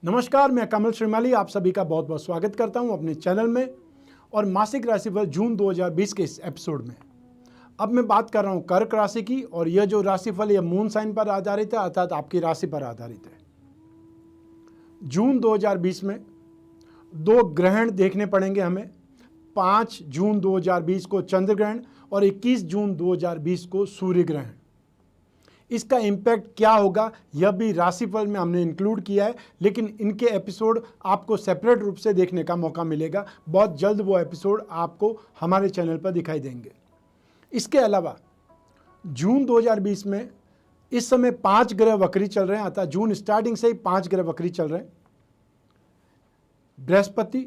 नमस्कार, मैं कमल श्रीमाली आप सभी का बहुत बहुत स्वागत करता हूं अपने चैनल में और मासिक राशिफल जून 2020 के इस एपिसोड में। अब मैं बात कर रहा हूं कर्क राशि की और यह जो राशिफल यह मून साइन पर आधारित है, अर्थात आपकी राशि पर आधारित है। जून 2020 में दो ग्रहण देखने पड़ेंगे हमें। 5 जून 2020 को चंद्र ग्रहण और 21 जून 2020 को सूर्य ग्रहण। इसका इम्पैक्ट क्या होगा यह भी राशिफल में हमने इंक्लूड किया है, लेकिन इनके एपिसोड आपको सेपरेट रूप से देखने का मौका मिलेगा। बहुत जल्द वो एपिसोड आपको हमारे चैनल पर दिखाई देंगे। इसके अलावा जून 2020 में इस समय 5 ग्रह वक्री चल रहे हैं, अर्थात जून स्टार्टिंग से ही 5 ग्रह वक्री चल रहे हैं। बृहस्पति,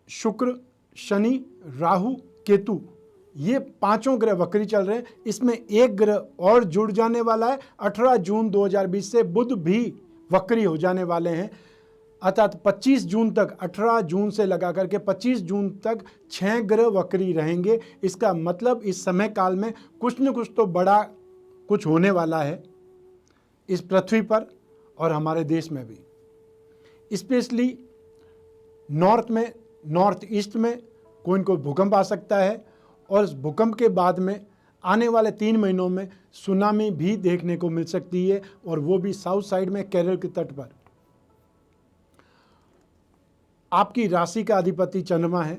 शुक्र, शनि, राहु, केतु, ये पांचों ग्रह वक्री चल रहे हैं। इसमें एक ग्रह और जुड़ जाने वाला है। 18 जून 2020 से बुध भी वक्री हो जाने वाले हैं, अर्थात 25 जून तक, 18 जून से लगा करके 25 जून तक 6 ग्रह वक्री रहेंगे। इसका मतलब इस समय काल में कुछ न कुछ तो बड़ा कुछ होने वाला है इस पृथ्वी पर और हमारे देश में भी। स्पेशली नॉर्थ में, नॉर्थ ईस्ट में कोई न कोई भूकंप आ सकता है और इस भूकंप के बाद में आने वाले 3 महीनों में सुनामी भी देखने को मिल सकती है, और वो भी साउथ साइड में केरल के तट पर। आपकी राशि का अधिपति चंद्रमा है।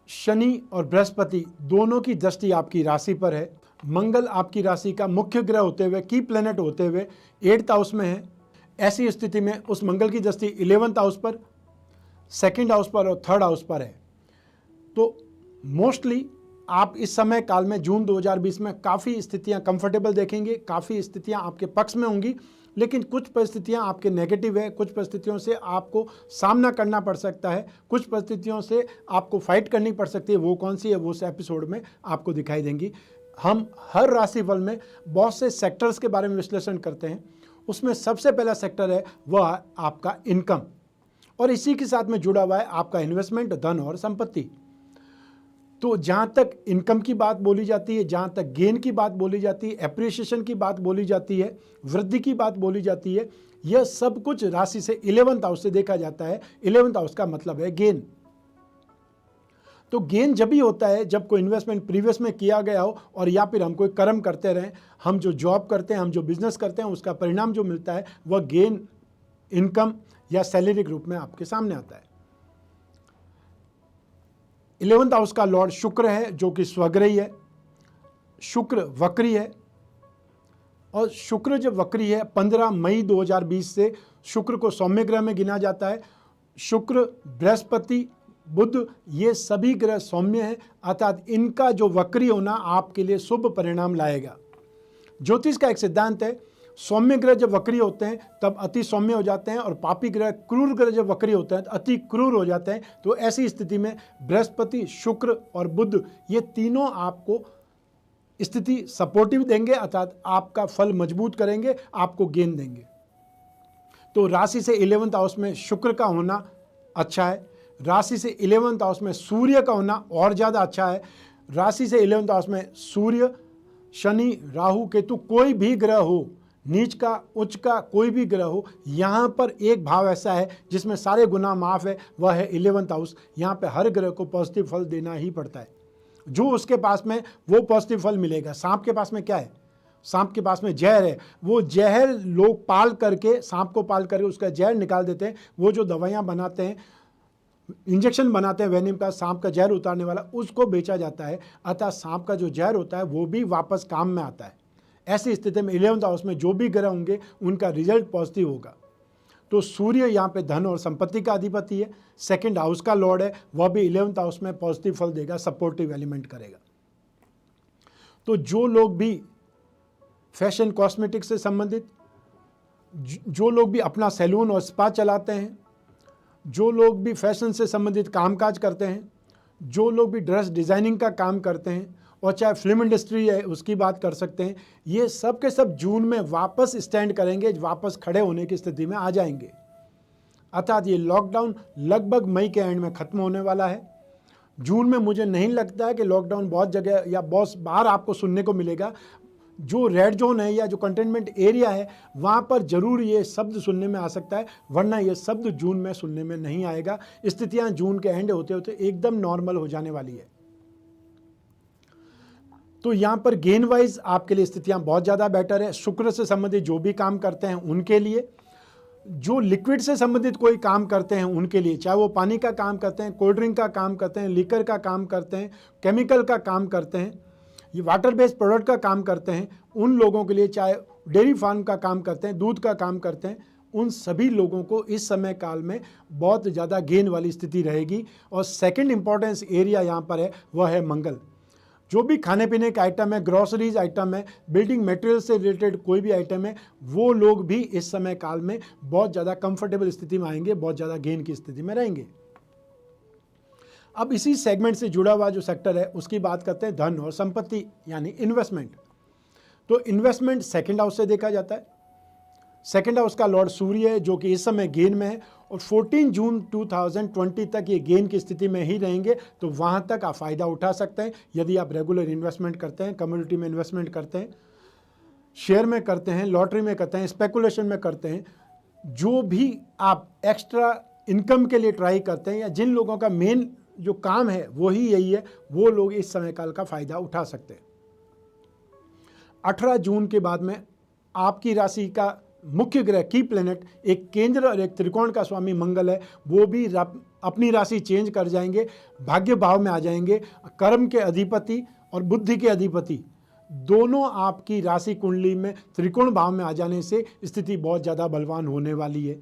शनि और बृहस्पति दोनों की दृष्टि आपकी राशि पर है। मंगल आपकी राशि का मुख्य ग्रह होते हुए, की प्लैनेट होते हुए 8th हाउस में है। ऐसी स्थिति में उस मंगल की दृष्टि 11th हाउस पर, 2nd हाउस पर और 3rd हाउस पर है। तो मोस्टली आप इस समय काल में जून 2020 में काफ़ी स्थितियां कंफर्टेबल देखेंगे, काफ़ी स्थितियां आपके पक्ष में होंगी, लेकिन कुछ परिस्थितियां आपके नेगेटिव है। कुछ परिस्थितियों से आपको सामना करना पड़ सकता है, कुछ परिस्थितियों से आपको फाइट करनी पड़ सकती है। वो कौन सी है वो उस एपिसोड में आपको दिखाई देंगी। हम हर राशिफल में बहुत से सेक्टर्स के बारे में विश्लेषण करते हैं। उसमें सबसे पहला सेक्टर है वह आपका इनकम, और इसी के साथ में जुड़ा हुआ है आपका इन्वेस्टमेंट, धन और संपत्ति। तो जहाँ तक इनकम की बात बोली जाती है, जहाँ तक गेन की बात बोली जाती है, एप्रिसिएशन की बात बोली जाती है, वृद्धि की बात बोली जाती है, यह सब कुछ राशि से 11th हाउस से देखा जाता है। 11th हाउस का मतलब है गेन। तो गेन जब भी होता है जब कोई इन्वेस्टमेंट प्रीवियस में किया गया हो, और या फिर हम कोई कर्म करते रहें, हम जो जॉब करते हैं, हम जो बिजनेस करते हैं, उसका परिणाम जो मिलता है वह गेन, इनकम या सैलरी के रूप में आपके सामने आता है। 11th हाउस का लॉर्ड शुक्र है, जो कि स्वग्रही है। शुक्र वक्री है, और शुक्र जब वक्री है 15 मई 2020 से शुक्र को सौम्य ग्रह में गिना जाता है। शुक्र, बृहस्पति, बुध, ये सभी ग्रह सौम्य हैं, अर्थात इनका जो वक्री होना आपके लिए शुभ परिणाम लाएगा। ज्योतिष का एक सिद्धांत है, सौम्य ग्रह जब वक्री होते हैं तब अति सौम्य हो जाते हैं, और पापी ग्रह, क्रूर ग्रह जब वक्री होते हैं तो अति क्रूर हो जाते हैं। तो ऐसी स्थिति में बृहस्पति, शुक्र और बुध ये तीनों आपको स्थिति सपोर्टिव देंगे, अर्थात आपका फल मजबूत करेंगे, आपको गेन देंगे। तो राशि से 11th हाउस में शुक्र का होना अच्छा है। राशि से 11th हाउस में सूर्य का होना और ज़्यादा अच्छा है। राशि से 11th हाउस में सूर्य, शनि, राहु, केतु, कोई भी ग्रह हो, नीच का, उच्च का, कोई भी ग्रह हो, यहाँ पर एक भाव ऐसा है जिसमें सारे गुनाह माफ़ है, वह है 11th हाउस। यहाँ पे हर ग्रह को पॉजिटिव फल देना ही पड़ता है। जो उसके पास में वो पॉजिटिव फल मिलेगा। सांप के पास में क्या है? सांप के पास में जहर है। वो जहर लोग पाल करके, सांप को पाल करके उसका जहर निकाल देते हैं। वो जो दवाइयाँ बनाते हैं, इंजेक्शन बनाते हैं वेनिम का, सांप का जहर उतारने वाला, उसको बेचा जाता है। अतः सांप का जो जहर होता है वो भी वापस काम में आता है। ऐसी स्थिति में 11th हाउस में जो भी ग्रह होंगे उनका रिजल्ट पॉजिटिव होगा। तो सूर्य यहाँ पे धन और संपत्ति का अधिपति है, 2nd हाउस का लॉर्ड है, वह भी 11th हाउस में पॉजिटिव फल देगा, सपोर्टिव एलिमेंट करेगा। तो जो लोग भी फैशन कॉस्मेटिक्स से संबंधित, जो लोग भी अपना सैलून और स्पा चलाते हैं, जो लोग भी फैशन से संबंधित कामकाज करते हैं, जो लोग भी ड्रेस डिज़ाइनिंग का काम करते हैं, और चाहे फिल्म इंडस्ट्री है उसकी बात कर सकते हैं, ये सब के सब जून में वापस स्टैंड करेंगे, वापस खड़े होने की स्थिति में आ जाएंगे। अर्थात ये लॉकडाउन लगभग मई के एंड में ख़त्म होने वाला है। जून में मुझे नहीं लगता है कि लॉकडाउन बहुत जगह या बहुत बाहर आपको सुनने को मिलेगा। जो रेड जोन है या जो कंटेनमेंट एरिया है वहाँ पर जरूर ये शब्द सुनने में आ सकता है, वरना ये शब्द जून में सुनने में नहीं आएगा। स्थितियाँ जून के एंड होते होते एकदम नॉर्मल हो जाने वाली है। तो यहाँ पर गेन वाइज आपके लिए स्थितियाँ बहुत ज़्यादा बेटर है। शुक्र से संबंधित जो भी काम करते हैं उनके लिए, जो लिक्विड से संबंधित कोई काम करते हैं उनके लिए, चाहे वो पानी का काम करते हैं, कोल्ड ड्रिंक का काम करते हैं, लिकर का काम करते हैं, केमिकल का काम करते हैं, ये वाटर बेस्ड प्रोडक्ट का काम करते हैं, उन लोगों के लिए, चाहे डेयरी फार्म का काम करते हैं, दूध का काम करते हैं, उन सभी लोगों को इस समय काल में बहुत ज़्यादा गेन वाली स्थिति रहेगी। और सेकंड इंपॉर्टेंस एरिया यहाँ पर है वह है मंगल। जो भी खाने पीने का आइटम है, ग्रॉसरीज आइटम है, बिल्डिंग मटेरियल से रिलेटेड कोई भी आइटम है, वो लोग भी इस समय काल में बहुत ज़्यादा कंफर्टेबल स्थिति में आएंगे, बहुत ज़्यादा गेन की स्थिति में रहेंगे। अब इसी सेगमेंट से जुड़ा हुआ जो सेक्टर है उसकी बात करते हैं, धन और संपत्ति यानी इन्वेस्टमेंट। तो इन्वेस्टमेंट सेकंड हाउस से देखा जाता है। सेकंड हाउस का लॉर्ड सूर्य है जो कि इस समय गेन में है और 14 जून 2020 तक ये गेन की स्थिति में ही रहेंगे। तो वहाँ तक आप फ़ायदा उठा सकते हैं यदि आप रेगुलर इन्वेस्टमेंट करते हैं, कम्युनिटी में इन्वेस्टमेंट करते हैं, शेयर में करते हैं, लॉटरी में करते हैं, स्पेकुलेशन में करते हैं, जो भी आप एक्स्ट्रा इनकम के लिए ट्राई करते हैं या जिन लोगों का मेन जो काम है वही यही है, वो लोग इस समय काल का फ़ायदा उठा सकते हैं। 18 जून के बाद में आपकी राशि का मुख्य ग्रह की प्लेनेट एक केंद्र और एक त्रिकोण का स्वामी मंगल है, वो भी अपनी राशि चेंज कर जाएंगे, भाग्य भाव में आ जाएंगे। कर्म के अधिपति और बुद्धि के अधिपति दोनों आपकी राशि कुंडली में त्रिकोण भाव में आ जाने से स्थिति बहुत ज़्यादा बलवान होने वाली है।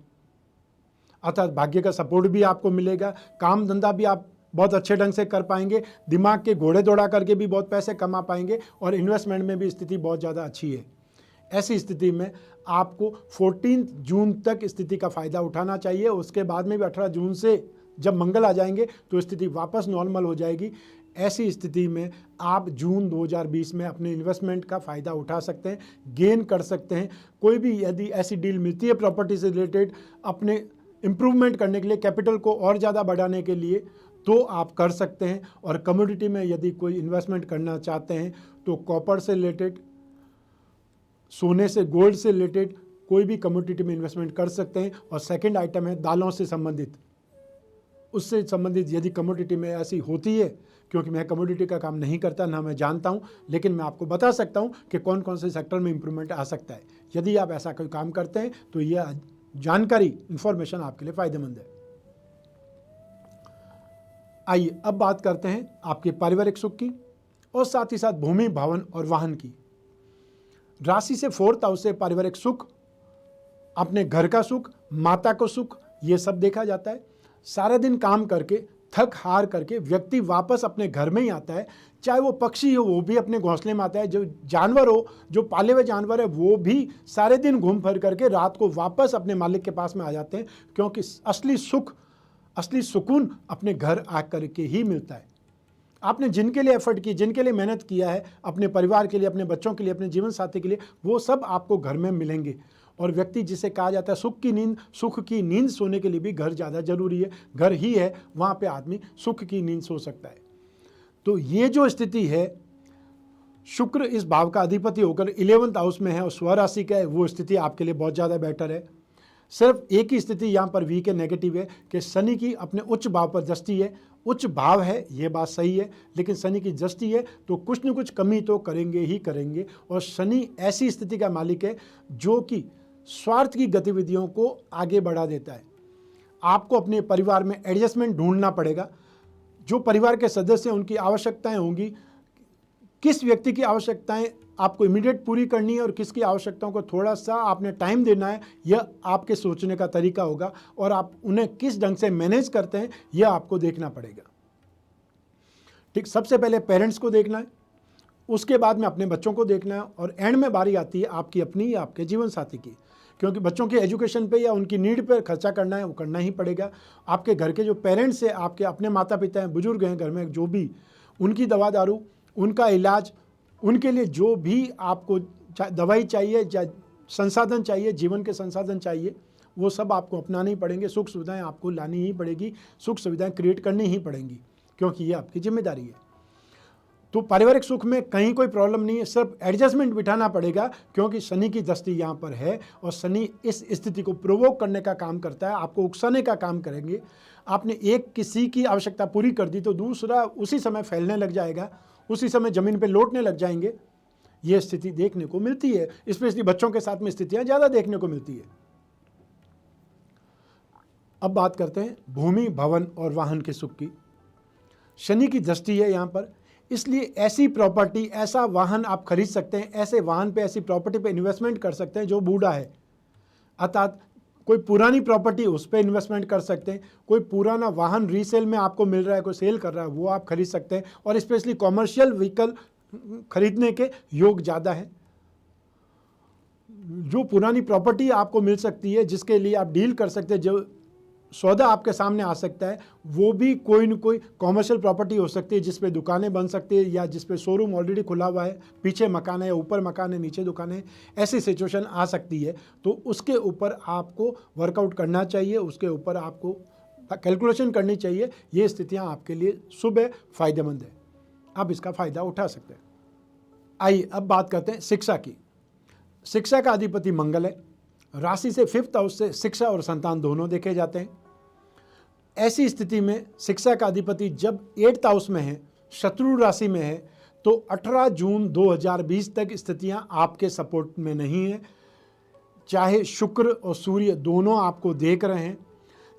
अर्थात भाग्य का सपोर्ट भी आपको मिलेगा, काम धंधा भी आप बहुत अच्छे ढंग से कर पाएंगे, दिमाग के घोड़े दौड़ा करके भी बहुत पैसे कमा पाएंगे और इन्वेस्टमेंट में भी स्थिति बहुत ज़्यादा अच्छी है। ऐसी स्थिति में आपको 14 जून तक स्थिति का फ़ायदा उठाना चाहिए। उसके बाद में भी 18 जून से जब मंगल आ जाएंगे तो स्थिति वापस नॉर्मल हो जाएगी। ऐसी स्थिति में आप जून 2020 में अपने इन्वेस्टमेंट का फ़ायदा उठा सकते हैं, गेन कर सकते हैं। कोई भी यदि ऐसी डील मिलती है प्रॉपर्टी से रिलेटेड, अपने इम्प्रूवमेंट करने के लिए, कैपिटल को और ज़्यादा बढ़ाने के लिए, तो आप कर सकते हैं। और कमोडिटी में यदि कोई इन्वेस्टमेंट करना चाहते हैं तो कॉपर से रिलेटेड, सोने से, गोल्ड से रिलेटेड कोई भी कमोडिटी में इन्वेस्टमेंट कर सकते हैं। और सेकंड आइटम है दालों से संबंधित, उससे संबंधित यदि कमोडिटी में ऐसी होती है, क्योंकि मैं कमोडिटी का काम नहीं करता, ना मैं जानता हूं, लेकिन मैं आपको बता सकता हूं कि कौन कौन से सेक्टर में इंप्रूवमेंट आ सकता है। यदि आप ऐसा कोई काम करते हैं तो यह जानकारी, इंफॉर्मेशन आपके लिए फ़ायदेमंद है। आइए अब बात करते हैं आपके पारिवारिक सुख की और साथ ही साथ भूमि, भवन और वाहन की। राशि से 4th हाउस से पारिवारिक सुख, अपने घर का सुख, माता को सुख, ये सब देखा जाता है। सारा दिन काम करके थक हार करके व्यक्ति वापस अपने घर में ही आता है, चाहे वो पक्षी हो वो भी अपने घोंसले में आता है, जो जानवर हो, जो पाले हुए जानवर है वो भी सारे दिन घूम फिर करके रात को वापस अपने मालिक के पास में आ जाते हैं, क्योंकि असली सुख, असली सुकून अपने घर आ करके ही मिलता है। आपने जिनके लिए एफर्ट की, जिनके लिए मेहनत किया है, अपने परिवार के लिए, अपने बच्चों के लिए, अपने जीवन साथी के लिए, वो सब आपको घर में मिलेंगे। और व्यक्ति जिसे कहा जाता है सुख की नींद सोने के लिए भी घर ज़्यादा जरूरी है। घर ही है वहाँ पे आदमी सुख की नींद सो सकता है। तो ये जो स्थिति है, शुक्र इस भाव का अधिपति होकर 11th हाउस में है और स्वराशि का है, वो स्थिति आपके लिए बहुत ज़्यादा बेटर है। सिर्फ एक ही स्थिति यहाँ पर वीक है, नेगेटिव है, कि शनि की अपने उच्च भाव पर दृष्टि है। उच्च भाव है, ये बात सही है, लेकिन शनि की दृष्टि है तो कुछ न कुछ कमी तो करेंगे ही करेंगे। और शनि ऐसी स्थिति का मालिक है जो कि स्वार्थ की गतिविधियों को आगे बढ़ा देता है। आपको अपने परिवार में एडजस्टमेंट ढूंढना पड़ेगा। जो परिवार के सदस्य हैं उनकी आवश्यकताएं होंगी, किस व्यक्ति की आवश्यकताएं आपको इमीडिएट पूरी करनी है और किसकी आवश्यकताओं को थोड़ा सा आपने टाइम देना है, यह आपके सोचने का तरीका होगा। और आप उन्हें किस ढंग से मैनेज करते हैं यह आपको देखना पड़ेगा। ठीक, सबसे पहले पेरेंट्स को देखना है, उसके बाद में अपने बच्चों को देखना है, और एंड में बारी आती है आपकी अपनी या आपके जीवन साथी की, क्योंकि बच्चों के एजुकेशन पे या उनकी नीड पे खर्चा करना है, वो करना ही पड़ेगा। आपके घर के जो पेरेंट्स हैं, आपके अपने माता पिता हैं, बुजुर्ग हैं घर में, जो भी, उनकी दवा दारू, उनका इलाज, उनके लिए जो भी आपको दवाई चाहिए, संसाधन चाहिए, जीवन के संसाधन चाहिए, वो सब आपको अपनाने ही पड़ेंगे। सुख सुविधाएं आपको लानी ही पड़ेगी, सुख सुविधाएं क्रिएट करनी ही पड़ेंगी, क्योंकि ये आपकी जिम्मेदारी है। तो पारिवारिक सुख में कहीं कोई प्रॉब्लम नहीं है, सिर्फ एडजस्टमेंट बिठाना पड़ेगा, क्योंकि शनि की दृष्टि यहाँ पर है और शनि इस स्थिति को प्रोवोक करने का काम करता है, आपको उकसाने का काम करेंगे। आपने एक किसी की आवश्यकता पूरी कर दी तो दूसरा उसी समय फैलने लग जाएगा, उसी समय जमीन पे लौटने लग जाएंगे। ये स्थिति देखने को मिलती है, स्पेशली बच्चों के साथ में स्थितियां ज़्यादा देखने को मिलती है। अब बात करते हैं भूमि, भवन और वाहन के सुख की। शनि की दृष्टि है यहाँ पर, इसलिए ऐसी प्रॉपर्टी, ऐसा वाहन आप खरीद सकते हैं, ऐसे वाहन पे, ऐसी प्रॉपर्टी पे इन्वेस्टमेंट कर सकते हैं जो बूढ़ा है। अर्थात कोई पुरानी प्रॉपर्टी उस पर इन्वेस्टमेंट कर सकते हैं, कोई पुराना वाहन रीसेल में आपको मिल रहा है, कोई सेल कर रहा है, वो आप खरीद सकते हैं। और स्पेशली कॉमर्शियल व्हीकल खरीदने के योग ज़्यादा है। जो पुरानी प्रॉपर्टी आपको मिल सकती है, जिसके लिए आप डील कर सकते हैं, जो सौदा आपके सामने आ सकता है, वो भी कोई न कोई कॉमर्शियल प्रॉपर्टी हो सकती है, जिस पे दुकानें बन सकती है या जिस पे शोरूम ऑलरेडी खुला हुआ है, पीछे मकान है या ऊपर मकान है, नीचे दुकानें हैं, ऐसी सिचुएशन आ सकती है। तो उसके ऊपर आपको वर्कआउट करना चाहिए, उसके ऊपर आपको कैलकुलेशन करनी चाहिए। ये स्थितियाँ आपके लिए शुभ है, फ़ायदेमंद है, आप इसका फ़ायदा उठा सकते हैं। आइए अब बात करते हैं शिक्षा की। शिक्षा का अधिपति मंगल है, राशि से 5th हाउस से शिक्षा और संतान दोनों देखे जाते हैं। ऐसी स्थिति में शिक्षा का अधिपति जब 8th हाउस में है, शत्रु राशि में है, तो 18 जून 2020 तक स्थितियां आपके सपोर्ट में नहीं है। चाहे शुक्र और सूर्य दोनों आपको देख रहे हैं,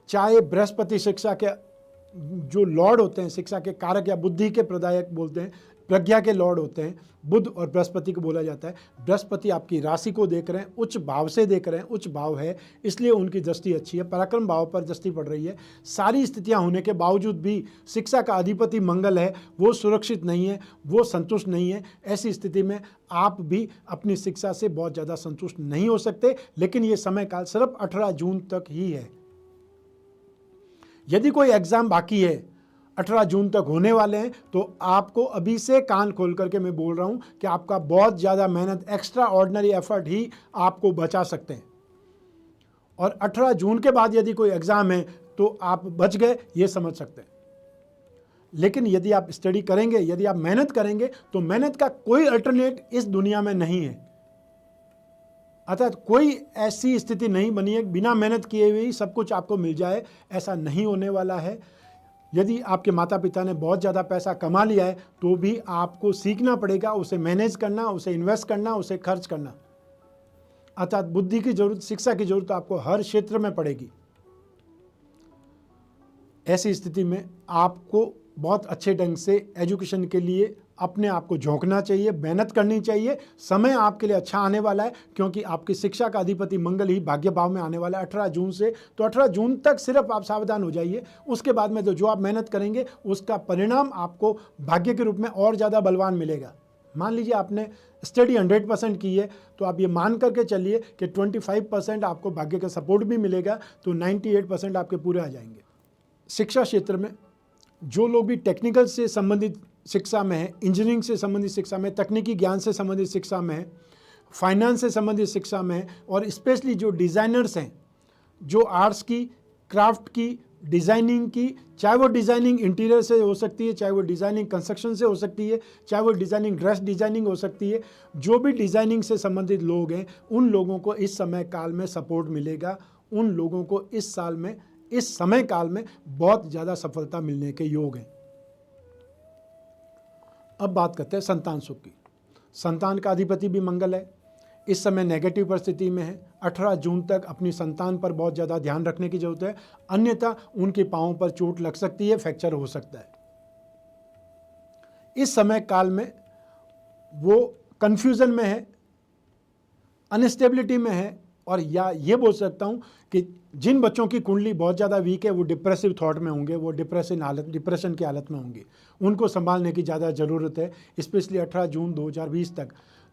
चाहे बृहस्पति शिक्षा के जो लॉर्ड होते हैं, शिक्षा के कारक या बुद्धि के प्रदायक बोलते हैं, प्रज्ञा के लॉर्ड होते हैं, बुध और बृहस्पति को बोला जाता है। बृहस्पति आपकी राशि को देख रहे हैं, उच्च भाव से देख रहे हैं, उच्च भाव है इसलिए उनकी दृष्टि अच्छी है, पराक्रम भाव पर दृष्टि पड़ रही है। सारी स्थितियां होने के बावजूद भी शिक्षा का अधिपति मंगल है, वो सुरक्षित नहीं है, वो संतुष्ट नहीं है। ऐसी स्थिति में आप भी अपनी शिक्षा से बहुत ज़्यादा संतुष्ट नहीं हो सकते, लेकिन ये समय काल सिर्फ 18 जून तक ही है। यदि कोई एग्ज़ाम बाकी है, 18 जून तक होने वाले हैं, तो आपको अभी से कान खोल करके मैं बोल रहा हूं कि आपका बहुत ज़्यादा मेहनत, एक्स्ट्रा ऑर्डिनरी एफर्ट ही आपको बचा सकते हैं। और 18 जून के बाद यदि कोई एग्ज़ाम है तो आप बच गए, ये समझ सकते हैं। लेकिन यदि आप स्टडी करेंगे, यदि आप मेहनत करेंगे, तो मेहनत का कोई अल्टरनेट इस दुनिया में नहीं है। अर्थात कोई ऐसी स्थिति नहीं बनी है बिना मेहनत किए हुए ही सब कुछ आपको मिल जाए, ऐसा नहीं होने वाला है। यदि आपके माता पिता ने बहुत ज़्यादा पैसा कमा लिया है तो भी आपको सीखना पड़ेगा उसे मैनेज करना, उसे इन्वेस्ट करना, उसे खर्च करना। अर्थात बुद्धि की जरूरत, शिक्षा की जरूरत आपको हर क्षेत्र में पड़ेगी। ऐसी स्थिति में आपको बहुत अच्छे ढंग से एजुकेशन के लिए अपने आप को झोंकना चाहिए, मेहनत करनी चाहिए। समय आपके लिए अच्छा आने वाला है, क्योंकि आपकी शिक्षा का अधिपति मंगल ही भाग्य भाव में आने वाला है 18 जून से। तो 18 जून तक सिर्फ आप सावधान हो जाइए, उसके बाद में तो जो आप मेहनत करेंगे उसका परिणाम आपको भाग्य के रूप में और ज़्यादा बलवान मिलेगा। मान लीजिए आपने स्टडी 100% की है, तो आप ये मान करके चलिए कि 25% आपको भाग्य का सपोर्ट भी मिलेगा, तो 98% आपके पूरे आ जाएंगे। शिक्षा क्षेत्र में जो लोग भी टेक्निकल से संबंधित शिक्षा में है, इंजीनियरिंग से संबंधित शिक्षा में, तकनीकी ज्ञान से संबंधित शिक्षा में है, फाइनेंस से संबंधित शिक्षा में है, और स्पेशली जो डिज़ाइनर्स हैं, जो आर्ट्स की, क्राफ्ट की, डिज़ाइनिंग की, चाहे वो डिज़ाइनिंग इंटीरियर से हो सकती है, चाहे वो डिज़ाइनिंग कंस्ट्रक्शन से हो सकती है, चाहे वो डिज़ाइनिंग ड्रेस डिज़ाइनिंग हो सकती है, जो भी डिज़ाइनिंग से संबंधित लोग हैं उन लोगों को इस समय काल में सपोर्ट मिलेगा। उन लोगों को इस साल में, इस समय काल में बहुत ज़्यादा सफलता मिलने के योग हैं। अब बात करते हैं संतान सुख की। संतान का अधिपति भी मंगल है, इस समय नेगेटिव परिस्थिति में है। 18 जून तक अपनी संतान पर बहुत ज़्यादा ध्यान रखने की जरूरत है, अन्यथा उनके पांवों पर चोट लग सकती है, फ्रैक्चर हो सकता है। इस समय काल में वो कन्फ्यूज़न में है, अनस्टेबिलिटी में है, और या ये बोल सकता हूँ कि जिन बच्चों की कुंडली बहुत ज़्यादा वीक है वो डिप्रेसिव थॉट में होंगे, वो डिप्रेशन की हालत में होंगे, उनको संभालने की ज़्यादा ज़रूरत है, स्पेशली 18 जून 2020 तक।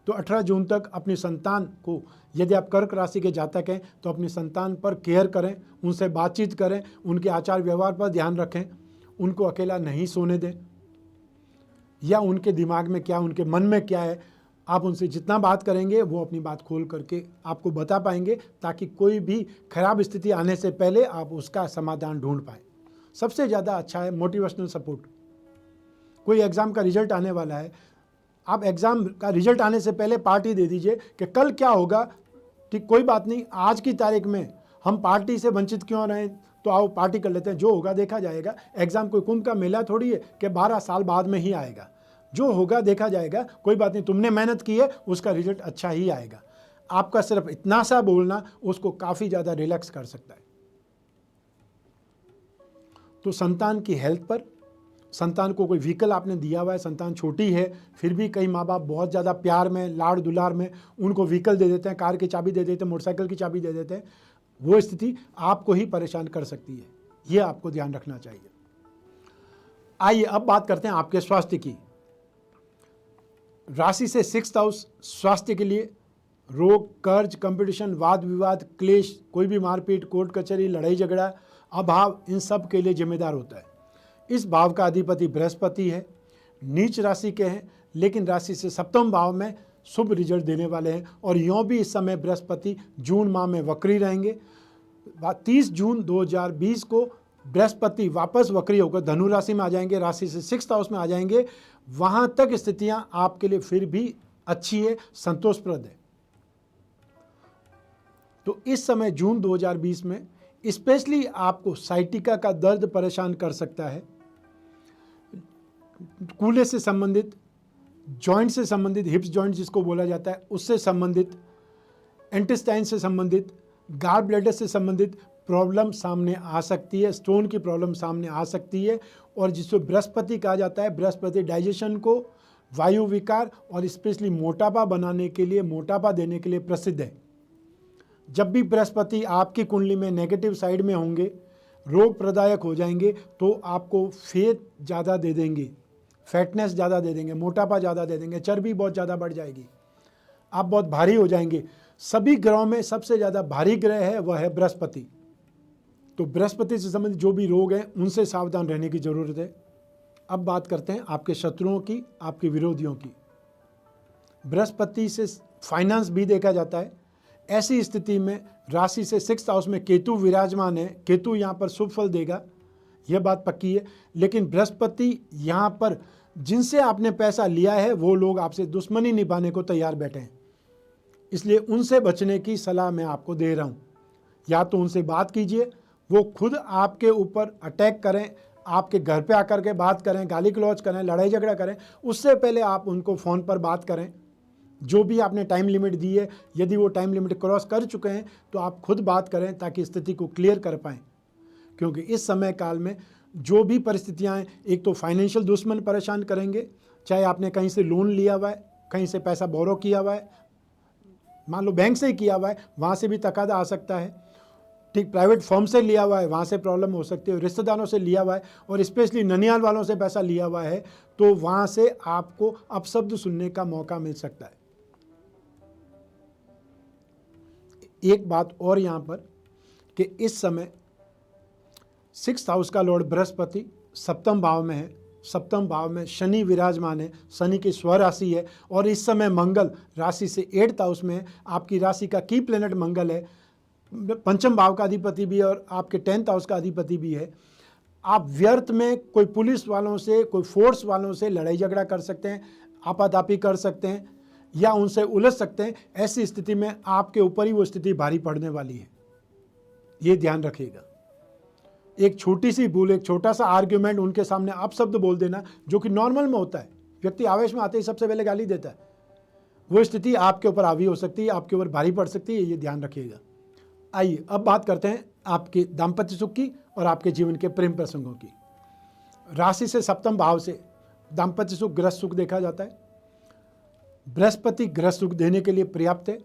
तो 18 जून तक अपनी संतान को, यदि आप कर्क राशि के जातक हैं तो अपनी संतान पर केयर करें, उनसे बातचीत करें, उनके आचार व्यवहार पर ध्यान रखें, उनको अकेला नहीं सोने दें, या उनके दिमाग में क्या, उनके मन में क्या है, आप उनसे जितना बात करेंगे वो अपनी बात खोल करके आपको बता पाएंगे, ताकि कोई भी खराब स्थिति आने से पहले आप उसका समाधान ढूंढ पाएँ। सबसे ज़्यादा अच्छा है मोटिवेशनल सपोर्ट। कोई एग्ज़ाम का रिजल्ट आने वाला है, आप एग्ज़ाम का रिजल्ट आने से पहले पार्टी दे दीजिए कि कल क्या होगा, ठीक कोई बात नहीं, आज की तारीख में हम पार्टी से वंचित क्यों रहे, तो आओ पार्टी कर लेते हैं, जो होगा देखा जाएगा। एग्ज़ाम कोई कुंभ का मेला थोड़ी है कि 12 साल बाद में ही आएगा, जो होगा देखा जाएगा, कोई बात नहीं, तुमने मेहनत की है, उसका रिजल्ट अच्छा ही आएगा। आपका सिर्फ इतना सा बोलना उसको काफ़ी ज़्यादा रिलैक्स कर सकता है। तो संतान की हेल्थ पर, संतान को कोई व्हीकल आपने दिया हुआ है, संतान छोटी है, फिर भी कई माँ बाप बहुत ज़्यादा प्यार में, लाड़ दुलार में उनको व्हीकल दे देते हैं, कार की चाबी दे देते हैं, मोटरसाइकिल की चाबी दे देते हैं, वो स्थिति आपको ही परेशान कर सकती है, ये आपको ध्यान रखना चाहिए। आइए अब बात करते हैं आपके स्वास्थ्य की। राशि से 6th हाउस स्वास्थ्य के लिए रोग, कर्ज, कंपटीशन, वाद विवाद, क्लेश, कोई भी मारपीट, कोर्ट कचहरी, लड़ाई झगड़ा, अभाव, इन सब के लिए जिम्मेदार होता है। इस भाव का अधिपति बृहस्पति है, नीच राशि के हैं, लेकिन राशि से 7वें भाव में शुभ रिजल्ट देने वाले हैं। और यों भी इस समय बृहस्पति जून माह में वक्री रहेंगे। 30 जून 2020 को बृहस्पति वापस वक्री होकर धनु राशि में आ जाएंगे, राशि से 6th हाउस में आ जाएंगे। वहां तक स्थितियां आपके लिए फिर भी अच्छी है, संतोषप्रद है। तो इस समय जून 2020 में स्पेशली आपको साइटिका का दर्द परेशान कर सकता है, कूल्हे से संबंधित, जॉइंट से संबंधित, हिप्स जॉइंट जिसको बोला जाता है उससे संबंधित, इंटेस्टाइन से संबंधित, गाल ब्लैडर से संबंधित प्रॉब्लम सामने आ सकती है, स्टोन की प्रॉब्लम सामने आ सकती है। और जिसको बृहस्पति कहा जाता है, बृहस्पति डाइजेशन को, वायु विकार और स्पेशली मोटापा बनाने के लिए, मोटापा देने के लिए प्रसिद्ध है। जब भी बृहस्पति आपकी कुंडली में नेगेटिव साइड में होंगे, रोग प्रदायक हो जाएंगे, तो आपको फेट ज़्यादा दे देंगे, फैटनेस ज़्यादा दे देंगे, मोटापा ज़्यादा दे देंगे, चर्बी बहुत ज़्यादा बढ़ जाएगी, आप बहुत भारी हो जाएंगे। सभी ग्रहों में सबसे ज़्यादा भारी ग्रह है वह है बृहस्पति। तो बृहस्पति से संबंधित जो भी रोग हैं उनसे सावधान रहने की ज़रूरत है। अब बात करते हैं आपके शत्रुओं की, आपके विरोधियों की। बृहस्पति से फाइनेंस भी देखा जाता है। ऐसी स्थिति में राशि से 6th हाउस में केतु विराजमान है, केतु यहाँ पर शुभ फल देगा, यह बात पक्की है। लेकिन बृहस्पति यहाँ पर जिनसे आपने पैसा लिया है वो लोग आपसे दुश्मनी निभाने को तैयार बैठे हैं, इसलिए उनसे बचने की सलाह मैं आपको दे रहा हूँ। या तो उनसे बात कीजिए, वो खुद आपके ऊपर अटैक करें, आपके घर पे आकर के बात करें, गाली गलौज करें, लड़ाई झगड़ा करें, उससे पहले आप उनको फ़ोन पर बात करें। जो भी आपने टाइम लिमिट दी है, यदि वो टाइम लिमिट क्रॉस कर चुके हैं तो आप खुद बात करें ताकि स्थिति को क्लियर कर पाएँ। क्योंकि इस समय काल में जो भी परिस्थितियाँ हैं, एक तो फाइनेंशियल दुश्मन परेशान करेंगे, चाहे आपने कहीं से लोन लिया हुआ है, कहीं से पैसा बोरो किया हुआ है, मान लो बैंक से ही किया हुआ है, वहाँ से भी तकादा आ सकता है, ठीक, प्राइवेट फर्म से लिया हुआ है, वहाँ से प्रॉब्लम हो सकती है, रिश्तेदारों से लिया हुआ है, और स्पेशली ननियाल वालों से पैसा लिया हुआ है, तो वहाँ से आपको अपशब्द सुनने का मौका मिल सकता है। एक बात और यहाँ पर कि इस समय 6th हाउस का लॉर्ड बृहस्पति 7वें भाव में है, 7वें भाव में शनि विराजमान है, शनि की स्वराशि है, और इस समय मंगल राशि से 8th हाउस में है। आपकी राशि का की प्लेनेट मंगल है, 5वें भाव का अधिपति भी है और आपके 10th हाउस का अधिपति भी है। आप व्यर्थ में कोई पुलिस वालों से, कोई फोर्स वालों से लड़ाई झगड़ा कर सकते हैं, आपाधापी कर सकते हैं या उनसे उलझ सकते हैं। ऐसी स्थिति में आपके ऊपर ही वो स्थिति भारी पड़ने वाली है, ये ध्यान रखिएगा। एक छोटी सी भूल, एक छोटा सा आर्ग्यूमेंट उनके सामने आप शब्द बोल देना, जो कि नॉर्मल में होता है, व्यक्ति आवेश में आते ही सबसे पहले गाली देता है, वो स्थिति आपके ऊपर हावी हो सकती है, आपके ऊपर भारी पड़ सकती है, ये ध्यान रखिएगा। आइए अब बात करते हैं आपके दाम्पत्य सुख की और आपके जीवन के प्रेम प्रसंगों की। राशि से 7वें भाव से दाम्पत्य सुख, गृहस्थ सुख देखा जाता है। बृहस्पति गृहस्थ सुख देने के लिए पर्याप्त है।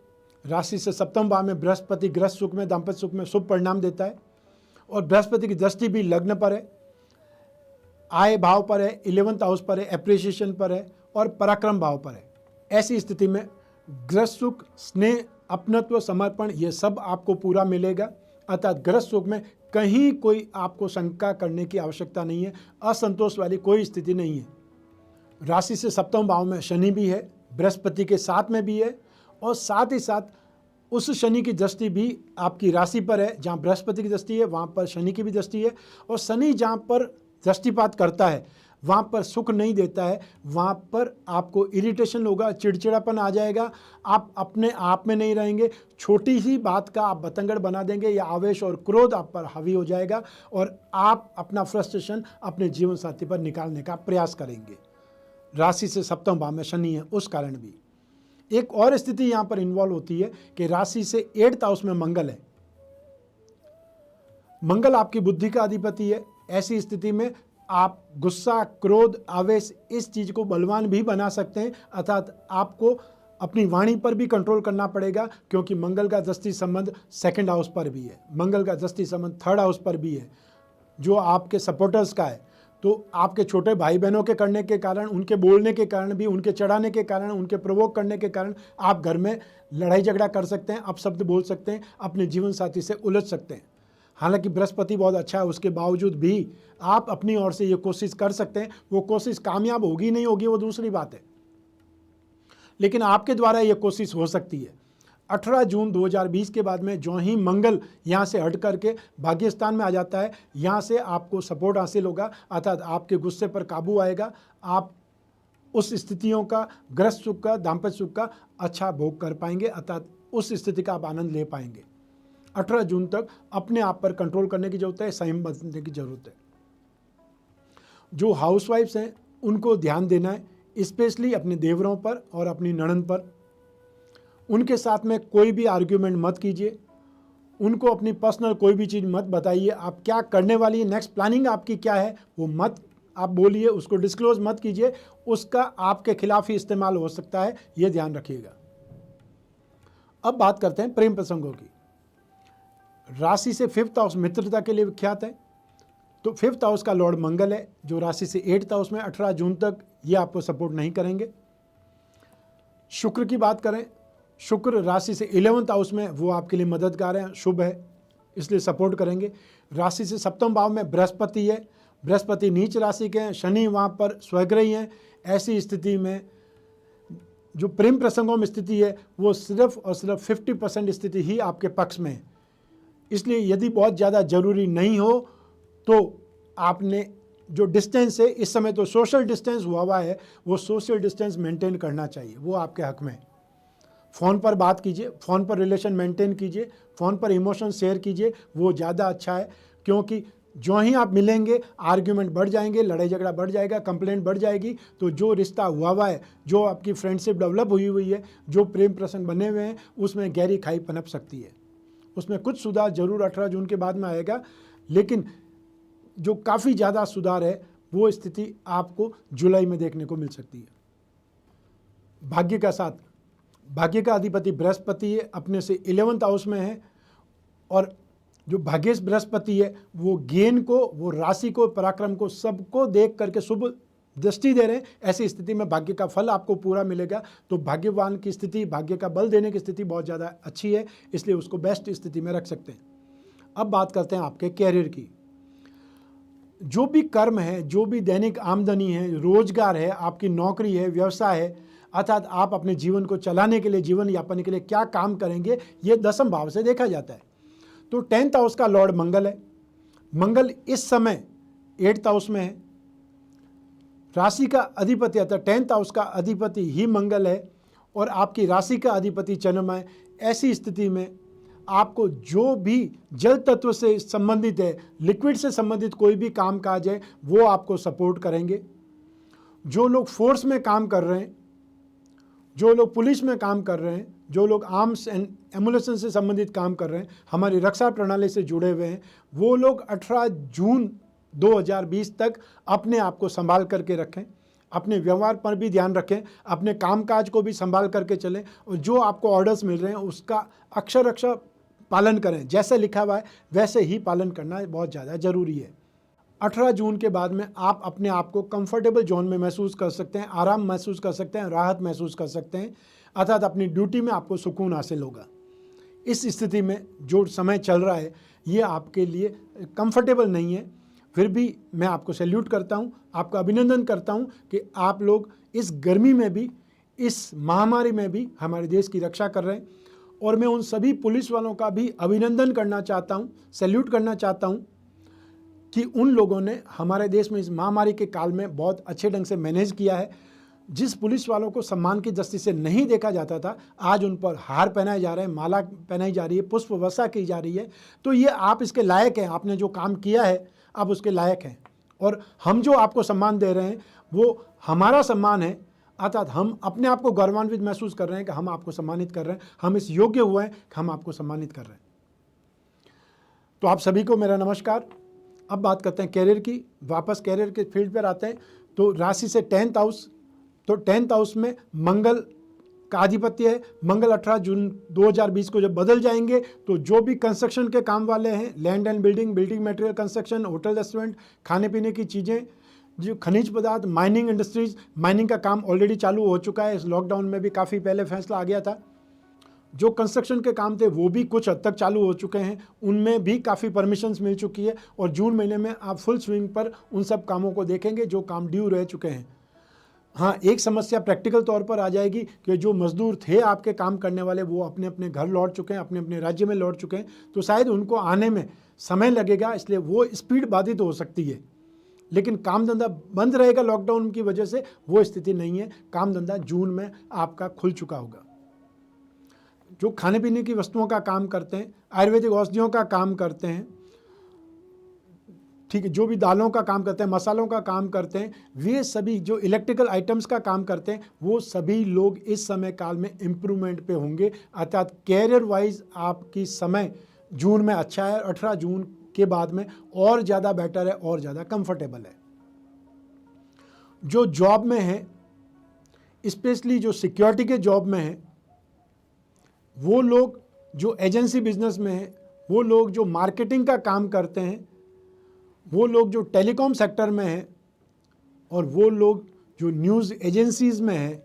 राशि से 7वें भाव में बृहस्पति गृहस्थ सुख में, दाम्पत्य सुख में शुभ परिणाम देता है। और बृहस्पति की दृष्टि भी लग्न पर है, आय भाव पर है, 11th हाउस पर है, एप्रिसिएशन पर है और पराक्रम भाव पर है। ऐसी स्थिति में गृहस्थ सुख, स्नेह, अपनत्व, समर्पण, ये सब आपको पूरा मिलेगा। अर्थात गृहस्थ सुख में कहीं कोई आपको शंका करने की आवश्यकता नहीं है, असंतोष वाली कोई स्थिति नहीं है। राशि से 7वें भाव में शनि भी है, बृहस्पति के साथ में भी है, और साथ ही साथ उस शनि की दृष्टि भी आपकी राशि पर है। जहाँ बृहस्पति की दृष्टि है वहाँ पर शनि की भी दृष्टि है, और शनि जहाँ पर दृष्टिपात करता है वहाँ पर सुख नहीं देता है, वहाँ पर आपको इरिटेशन होगा, चिड़चिड़ापन आ जाएगा, आप अपने आप में नहीं रहेंगे, छोटी सी बात का आप बतंगड़ बना देंगे, या आवेश और क्रोध आप पर हावी हो जाएगा और आप अपना फ्रस्ट्रेशन अपने जीवन साथी पर निकालने का प्रयास करेंगे। राशि से सप्तम भाव में शनि है, उस कारण भी एक और स्थिति यहाँ पर इन्वॉल्व होती है कि राशि से 8th हाउस में मंगल है। मंगल आपकी बुद्धि का अधिपति है। ऐसी स्थिति में आप गुस्सा, क्रोध, आवेश इस चीज को बलवान भी बना सकते हैं, अर्थात आपको अपनी वाणी पर भी कंट्रोल करना पड़ेगा, क्योंकि मंगल का दृष्टि संबंध 2nd हाउस पर भी है, मंगल का दृष्टि संबंध 3rd हाउस पर भी है, जो आपके सपोर्टर्स का है। तो आपके छोटे भाई बहनों के करने के कारण, उनके बोलने के कारण भी, उनके चढ़ाने के कारण, उनके प्रोवोक करने के कारण आप घर में लड़ाई झगड़ा कर सकते हैं, अपशब्द बोल सकते हैं, अपने जीवन साथी से उलझ सकते हैं। हालांकि बृहस्पति बहुत अच्छा है, उसके बावजूद भी आप अपनी ओर से ये कोशिश कर सकते हैं। वो कोशिश कामयाब होगी नहीं होगी वो दूसरी बात है, लेकिन आपके द्वारा ये कोशिश हो सकती है। 18 जून 2020 के बाद में जो ही मंगल यहाँ से हट करके भाग्य स्थान में आ जाता है, यहाँ से आपको सपोर्ट हासिल होगा, अर्थात आपके गुस्से पर काबू आएगा, आप उस स्थितियों का, ग्रस्त सुख का, दाम्पत्य सुख का अच्छा भोग कर पाएंगे, अर्थात उस स्थिति का आप आनंद ले पाएंगे। 18 जून तक अपने आप पर कंट्रोल करने की जरूरत है, संयम बरतने की जरूरत है। जो हाउसवाइफ्स हैं उनको ध्यान देना है, स्पेशली अपने देवरों पर और अपनी ननद पर। उनके साथ में कोई भी आर्ग्यूमेंट मत कीजिए, उनको अपनी पर्सनल कोई भी चीज़ मत बताइए। आप क्या करने वाली है, नेक्स्ट प्लानिंग आपकी क्या है, वो मत आप बोलिए, उसको डिस्क्लोज मत कीजिए, उसका आपके खिलाफ ही इस्तेमाल हो सकता है, ये ध्यान रखिएगा। अब बात करते हैं प्रेम प्रसंगों की। राशि से 5th हाउस मित्रता के लिए विख्यात है, तो 5th हाउस का लॉर्ड मंगल है, जो राशि से 8th हाउस में 18 जून तक ये आपको सपोर्ट नहीं करेंगे। शुक्र की बात करें, शुक्र राशि से 11th हाउस में, वो आपके लिए मददगार है, शुभ है, इसलिए सपोर्ट करेंगे। राशि से 7वें भाव में बृहस्पति है, बृहस्पति नीच राशि के हैं, शनि वहाँ पर स्वग्रही हैं। ऐसी स्थिति में जो प्रेम प्रसंगों में स्थिति है वो सिर्फ और सिर्फ 50% स्थिति ही आपके पक्ष में है। इसलिए यदि बहुत ज़्यादा ज़रूरी नहीं हो तो आपने जो डिस्टेंस है, इस समय तो सोशल डिस्टेंस हुआ है, वो सोशल डिस्टेंस मेंटेन करना चाहिए, वो आपके हक में है। फ़ोन पर बात कीजिए, फ़ोन पर रिलेशन मेंटेन कीजिए, फ़ोन पर इमोशन शेयर कीजिए, वो ज़्यादा अच्छा है, क्योंकि जो ही आप मिलेंगे आर्ग्यूमेंट बढ़ जाएंगे, लड़ाई झगड़ा बढ़ जाएगा, कंप्लेंट बढ़ जाएगी। तो जो रिश्ता हुआ है, जो आपकी फ्रेंडशिप डेवलप हुई है, जो प्रेम प्रसंग बने हुए हैं, उसमें गहरी खाई पनप सकती है। उसमें कुछ सुधार जरूर 18 जून के बाद में आएगा, लेकिन जो काफ़ी ज़्यादा सुधार है वो स्थिति आपको जुलाई में देखने को मिल सकती है। भाग्य का साथ, भाग्य का अधिपति बृहस्पति है, अपने से 11th हाउस में है, और जो भाग्येश बृहस्पति है वो ज्ञान को, वो राशि को, पराक्रम को, सबको देख करके शुभ दृष्टि दे रहे हैं। ऐसी स्थिति में भाग्य का फल आपको पूरा मिलेगा। तो भाग्यवान की स्थिति, भाग्य का बल देने की स्थिति बहुत ज़्यादा अच्छी है, इसलिए उसको बेस्ट स्थिति में रख सकते हैं। अब बात करते हैं आपके कैरियर की। जो भी कर्म है, जो भी दैनिक आमदनी है, रोजगार है, आपकी नौकरी है, व्यवसाय है, अर्थात आप अपने जीवन को चलाने के लिए, जीवन यापन के लिए क्या काम करेंगे, ये 10वें भाव से देखा जाता है। तो 10th हाउस का लॉर्ड मंगल है। मंगल इस समय 8th हाउस में है। राशि का अधिपति अर्थात 10th हाउस का अधिपति ही मंगल है, और आपकी राशि का अधिपति चंद्रमा है। ऐसी स्थिति में आपको जो भी जल तत्व से संबंधित है, लिक्विड से संबंधित कोई भी काम काज है, वो आपको सपोर्ट करेंगे। जो लोग फोर्स में काम कर रहे हैं, जो लोग पुलिस में काम कर रहे हैं, जो लोग आर्म्स एंड एम्युनिशन से संबंधित काम कर रहे हैं, हमारी रक्षा प्रणाली से जुड़े हुए हैं, वो लोग 18 जून 2020 तक अपने आप को संभाल करके रखें, अपने व्यवहार पर भी ध्यान रखें, अपने कामकाज को भी संभाल करके चलें, और जो आपको ऑर्डर्स मिल रहे हैं उसका अक्षर अक्षर पालन करें। जैसे लिखा हुआ है वैसे ही पालन करना बहुत ज़्यादा ज़रूरी है। 18 जून के बाद में आप अपने आप को कंफर्टेबल जोन में महसूस कर सकते हैं, आराम महसूस कर सकते हैं, राहत महसूस कर सकते हैं, अर्थात अपनी ड्यूटी में आपको सुकून हासिल होगा। इस स्थिति में जो समय चल रहा है ये आपके लिए कंफर्टेबल नहीं है, फिर भी मैं आपको सैल्यूट करता हूँ, आपका अभिनंदन करता हूँ कि आप लोग इस गर्मी में भी, इस महामारी में भी हमारे देश की रक्षा कर रहे हैं। और मैं उन सभी पुलिस वालों का भी अभिनंदन करना चाहता हूँ, सैल्यूट करना चाहता हूँ कि उन लोगों ने हमारे देश में इस महामारी के काल में बहुत अच्छे ढंग से मैनेज किया है। जिस पुलिस वालों को सम्मान की दृष्टि से नहीं देखा जाता था, आज उन पर हार पहनाए जा रहे हैं, माला पहनाई जा रही है, पुष्प वर्षा की जा रही है। तो ये आप इसके लायक हैं, आपने जो काम किया है आप उसके लायक हैं। और हम जो आपको सम्मान दे रहे हैं वो हमारा सम्मान है, अर्थात हम अपने आप को गौरवान्वित महसूस कर रहे हैं कि हम आपको सम्मानित कर रहे हैं, हम इस योग्य हुए हैं कि हम आपको सम्मानित कर रहे हैं। तो आप सभी को मेरा नमस्कार। अब बात करते हैं कैरियर की, वापस कैरियर के फील्ड पर आते हैं। तो राशि से 10th हाउस, तो 10th हाउस में मंगल का आधिपत्य है। मंगल 18 जून 2020 को जब बदल जाएंगे तो जो भी कंस्ट्रक्शन के काम वाले हैं, land and building, building material construction, hotel restaurant, खाने पीने की चीज़ें, जो खनिज पदार्थ, माइनिंग इंडस्ट्रीज, माइनिंग का काम ऑलरेडी चालू हो चुका है। इस लॉकडाउन में भी काफ़ी पहले फैसला आ गया था। जो कंस्ट्रक्शन के काम थे वो भी कुछ हद तक चालू हो चुके हैं, उनमें भी काफ़ी परमिशंस मिल चुकी है और जून महीने में आप फुल स्विंग पर उन सब कामों को देखेंगे जो काम ड्यू रह चुके हैं। हाँ, एक समस्या प्रैक्टिकल तौर पर आ जाएगी कि जो मजदूर थे आपके काम करने वाले वो अपने अपने घर लौट चुके हैं, अपने अपने राज्य में लौट चुके हैं, तो शायद उनको आने में समय लगेगा, इसलिए वो स्पीड बाधित हो सकती है। लेकिन काम धंधा बंद रहेगा लॉकडाउन की वजह से, वो स्थिति नहीं है। काम धंधा जून में आपका खुल चुका होगा। जो खाने पीने की वस्तुओं का काम करते हैं, आयुर्वेदिक औषधियों का काम करते हैं, ठीक है, जो भी दालों का काम करते हैं, मसालों का काम करते हैं, वे सभी जो इलेक्ट्रिकल आइटम्स का काम करते हैं, वो सभी लोग इस समय काल में इम्प्रूवमेंट पे होंगे। अर्थात कैरियर वाइज आपकी समय जून में अच्छा है, 18 जून के बाद में और ज़्यादा बेटर है और ज़्यादा कंफर्टेबल है। जो जॉब में है, स्पेशली जो सिक्योरिटी के जॉब में है, वो लोग जो एजेंसी बिजनेस में है, वो लोग जो मार्केटिंग का काम करते हैं, वो लोग जो टेलीकॉम सेक्टर में हैं, और वो लोग जो न्यूज़ एजेंसीज़ में हैं,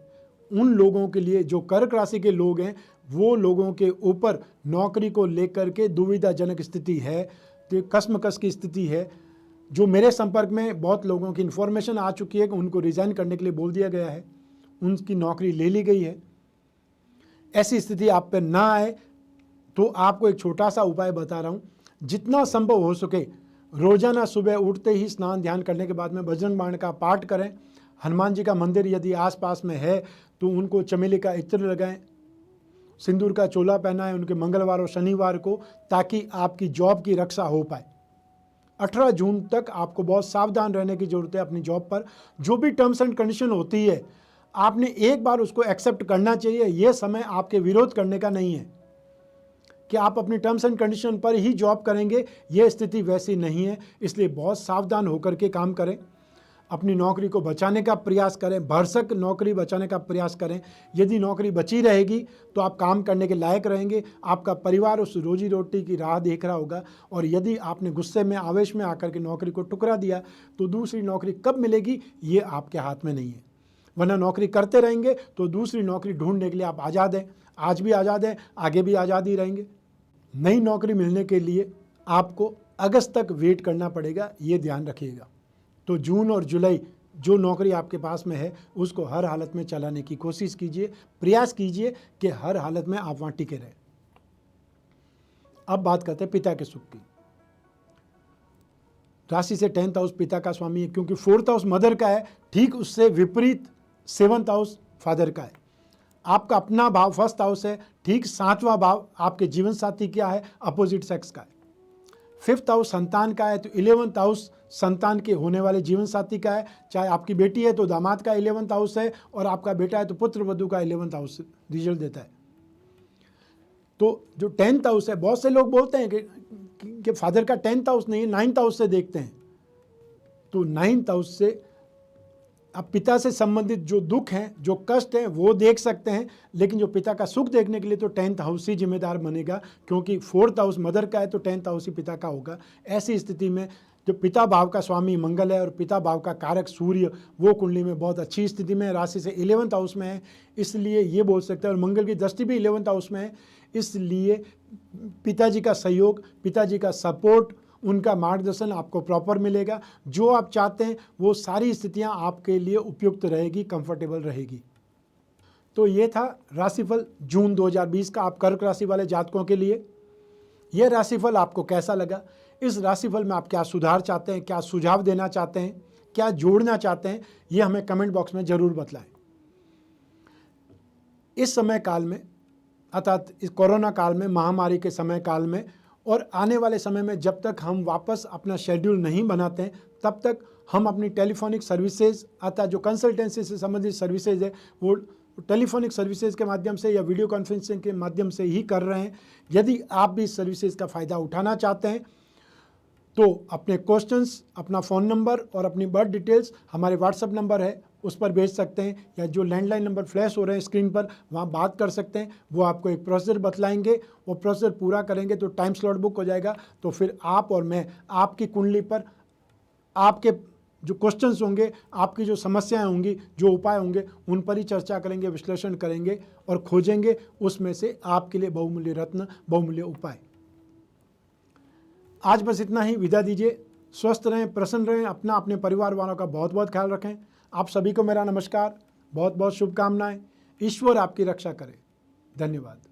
उन लोगों के लिए, जो कर्क राशि के लोग हैं, वो लोगों के ऊपर नौकरी को लेकर के दुविधाजनक स्थिति है, तो कश्मकश की स्थिति है। जो मेरे संपर्क में बहुत लोगों की इन्फॉर्मेशन आ चुकी है कि उनको रिज़ाइन करने के लिए बोल दिया गया है, उनकी नौकरी ले ली गई है। ऐसी स्थिति आप पर ना आए तो आपको एक छोटा सा उपाय बता रहा हूँ। जितना संभव हो सके रोजाना सुबह उठते ही स्नान ध्यान करने के बाद में बजरंग बाण का पाठ करें। हनुमान जी का मंदिर यदि आसपास में है तो उनको चमेली का इत्र लगाएं, सिंदूर का चोला पहनाएं उनके मंगलवार और शनिवार को, ताकि आपकी जॉब की रक्षा हो पाए। 18 जून तक आपको बहुत सावधान रहने की जरूरत है अपनी जॉब पर। जो भी टर्म्स एंड कंडीशन होती है आपने एक बार उसको एक्सेप्ट करना चाहिए। यह समय आपके विरोध करने का नहीं है कि आप अपनी टर्म्स एंड कंडीशन पर ही जॉब करेंगे, यह स्थिति वैसी नहीं है। इसलिए बहुत सावधान होकर के काम करें, अपनी नौकरी को बचाने का प्रयास करें, भरसक नौकरी बचाने का प्रयास करें। यदि नौकरी बची रहेगी तो आप काम करने के लायक रहेंगे, आपका परिवार उस रोजी रोटी की राह देख रहा होगा। और यदि आपने गुस्से में, आवेश में आकर के नौकरी को ठुकरा दिया तो दूसरी नौकरी कब मिलेगी ये आपके हाथ में नहीं है। वरना नौकरी करते रहेंगे तो दूसरी नौकरी ढूंढने के लिए आप आज़ाद हैं। आज भी आज़ाद हैं, आगे भी आज़ाद ही रहेंगे। नई नौकरी मिलने के लिए आपको अगस्त तक वेट करना पड़ेगा, ये ध्यान रखिएगा। तो जून और जुलाई जो नौकरी आपके पास में है उसको हर हालत में चलाने की कोशिश कीजिए, प्रयास कीजिए कि हर हालत में आप वहाँ टिके रहें। अब बात करते हैं पिता के सुख की। राशि से 10th हाउस पिता का स्वामी है, क्योंकि 4th हाउस मदर का है, ठीक उससे विपरीत 7th हाउस फादर का है। आपका अपना भाव 1st हाउस है, ठीक 7वां भाव आपके जीवन साथी क्या है, अपोजिट सेक्स का है। 5th हाउस संतान का है, तो 11th हाउस संतान के होने वाले जीवन साथी का है। चाहे आपकी बेटी है तो दामाद का 11th हाउस है, और आपका बेटा है तो पुत्र वधु का 11th हाउस रिजल्ट देता है। तो जो 10th हाउस है, बहुत से लोग बोलते हैं कि फादर का 10th हाउस नहीं है, 9th हाउस से देखते हैं। तो 9th हाउस से अब पिता से संबंधित जो दुख हैं, जो कष्ट हैं, वो देख सकते हैं, लेकिन जो पिता का सुख देखने के लिए तो 10th हाउस ही जिम्मेदार बनेगा, क्योंकि 4th हाउस मदर का है तो 10th हाउस ही पिता का होगा। ऐसी स्थिति में जो पिता भाव का स्वामी मंगल है और पिता भाव का कारक सूर्य, वो कुंडली में बहुत अच्छी स्थिति में है, राशि से 11th हाउस में है, इसलिए ये बोल सकते हैं। और मंगल की दृष्टि भी 11th हाउस में है, इसलिए पिताजी का सहयोग, पिताजी का सपोर्ट, उनका मार्गदर्शन आपको प्रॉपर मिलेगा। जो आप चाहते हैं वो सारी स्थितियां आपके लिए उपयुक्त रहेगी, कंफर्टेबल रहेगी। तो ये था राशिफल जून 2020 का आप कर्क राशि वाले जातकों के लिए। यह राशिफल आपको कैसा लगा इस राशिफल में आप क्या सुधार चाहते हैं, क्या सुझाव देना चाहते हैं, क्या जोड़ना चाहते हैं, ये हमें कमेंट बॉक्स में ज़रूर बतलाएं। इस समय काल में, अर्थात इस कोरोना काल में, महामारी के समय काल में और आने वाले समय में जब तक हम वापस अपना शेड्यूल नहीं बनाते हैं, तब तक हम अपनी टेलीफोनिक सर्विसेज, अर्थात जो कंसल्टेंसी से संबंधित सर्विसेज है, वो टेलीफोनिक सर्विसेज के माध्यम से या वीडियो कॉन्फ्रेंसिंग के माध्यम से ही कर रहे हैं। यदि आप भी इस सर्विसेज का फ़ायदा उठाना चाहते हैं तो अपने क्वेश्चंस, अपना फ़ोन नंबर और अपनी बर्थ डिटेल्स हमारे व्हाट्सएप नंबर है उस पर भेज सकते हैं, या जो लैंडलाइन नंबर फ्लैश हो रहे हैं स्क्रीन पर, वहाँ बात कर सकते हैं। वो आपको एक प्रोसीजर बतलाएंगे, वो प्रोसीजर पूरा करेंगे तो टाइम स्लॉट बुक हो जाएगा। तो फिर आप और मैं आपकी कुंडली पर आपके जो क्वेश्चंस होंगे, आपकी जो समस्याएं होंगी, जो उपाय होंगे, उन पर ही चर्चा करेंगे, विश्लेषण करेंगे और खोजेंगे उसमें से आपके लिए बहुमूल्य रत्न, बहुमूल्य उपाय। आज बस इतना ही, विदा दीजिए। स्वस्थ रहें, प्रसन्न रहें, अपना अपने परिवार वालों का बहुत बहुत ख्याल रखें। आप सभी को मेरा नमस्कार, बहुत बहुत शुभकामनाएं। ईश्वर आपकी रक्षा करे। धन्यवाद।